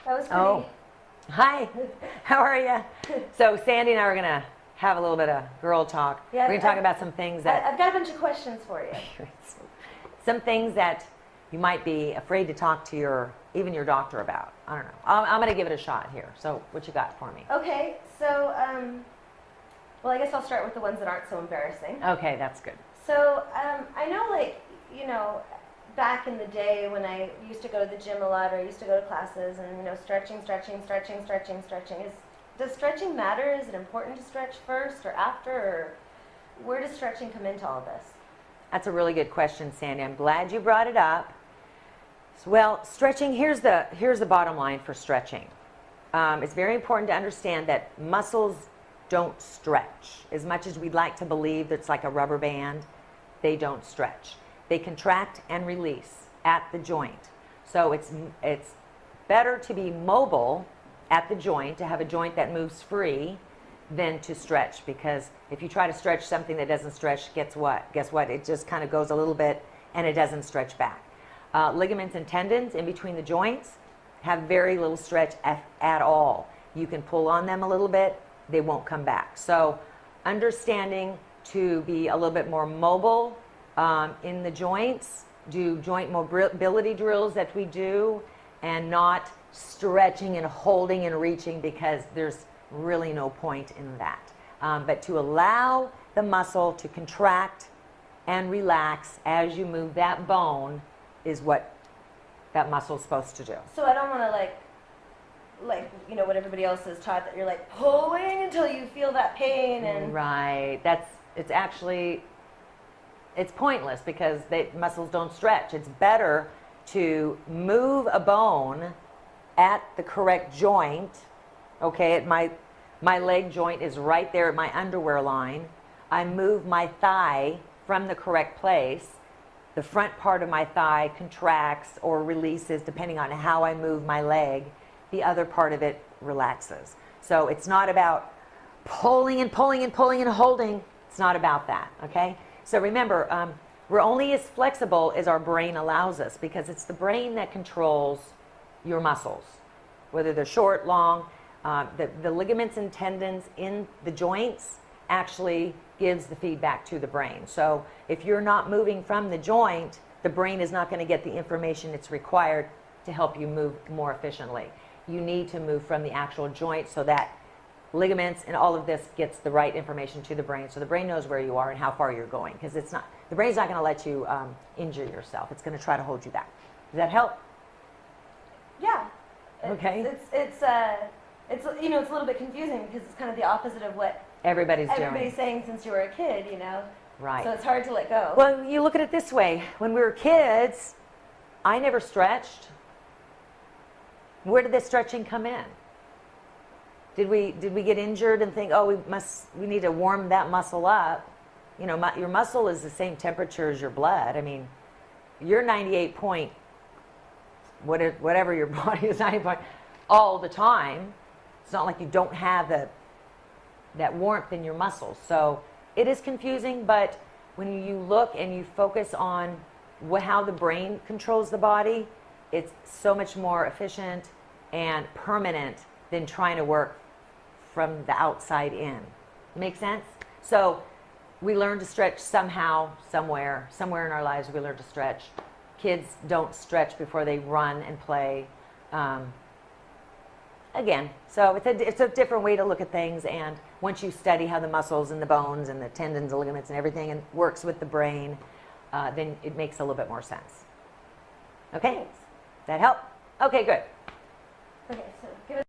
That was pretty. Oh, hi. How are you? So Sandy and I are going to have a little bit of girl talk. Yeah, We're going to talk about some things that... I've got a bunch of questions for you. some things that you might be afraid to talk to even your doctor about. I don't know. I'm going to give it a shot here. So what you got for me? Okay, so, well, I guess I'll start with the ones that aren't so embarrassing. Okay, that's good. So, I know, like, you know, back in the day when I used to go to the gym a lot, or I used to go to classes, and, you know, stretching. Does stretching matter? Is it important to stretch first or after, or where does stretching come into all this? That's a really good question, Sandy. I'm glad you brought it up. Well, stretching, here's the bottom line for stretching. It's very important to understand that muscles don't stretch. As much as we'd like to believe that it's like a rubber band, they don't stretch. They contract and release at the joint. So it's better to be mobile at the joint, to have a joint that moves free, than to stretch. Because if you try to stretch something that doesn't stretch, guess what? It just kind of goes a little bit and it doesn't stretch back. Ligaments and tendons in between the joints have very little stretch at all. You can pull on them a little bit, they won't come back. So understanding to be a little bit more mobile in the joints, do joint mobility drills that we do, and not stretching and holding and reaching, because there's really no point in that. But to allow the muscle to contract and relax as you move that bone is what that muscle is supposed to do. So I don't want to like you know what everybody else is taught, that you're like pulling until you feel that pain and right. It's pointless because muscles don't stretch. It's better to move a bone at the correct joint. Okay, my leg joint is right there at my underwear line. I move my thigh from the correct place. The front part of my thigh contracts or releases depending on how I move my leg. The other part of it relaxes. So it's not about pulling and pulling and pulling and holding. It's not about that, okay? So remember, we're only as flexible as our brain allows us, because it's the brain that controls your muscles, whether they're short, long. The ligaments and tendons in the joints actually gives the feedback to the brain. So if you're not moving from the joint, the brain is not going to get the information it's required to help you move more efficiently. You need to move from the actual joint so that ligaments and all of this gets the right information to the brain, so the brain knows where you are and how far you're going, because the brain's not going to let you injure yourself. It's going to try to hold you back. Does that help? Yeah. Okay. It's you know, it's a little bit confusing because it's kind of the opposite of what everybody's saying since you were a kid, you know. Right. So it's hard to let go. Well, you look at it this way. When we were kids, I never stretched. Where did the stretching come in? Did we get injured and think, oh, we need to warm that muscle up? You know, your muscle is the same temperature as your blood. I mean, you're 98 point, whatever your body is, 90 point, all the time. It's not like you don't have that warmth in your muscles. So it is confusing, but when you look and you focus on how the brain controls the body, it's so much more efficient and permanent than trying to work from the outside in. Make sense? So we learn to stretch somehow, somewhere in our lives we learn to stretch. Kids don't stretch before they run and play. Again, so it's a different way to look at things, and once you study how the muscles and the bones and the tendons and ligaments and everything and works with the brain, then it makes a little bit more sense. Okay? Thanks. That help? Okay, good. Okay, so give it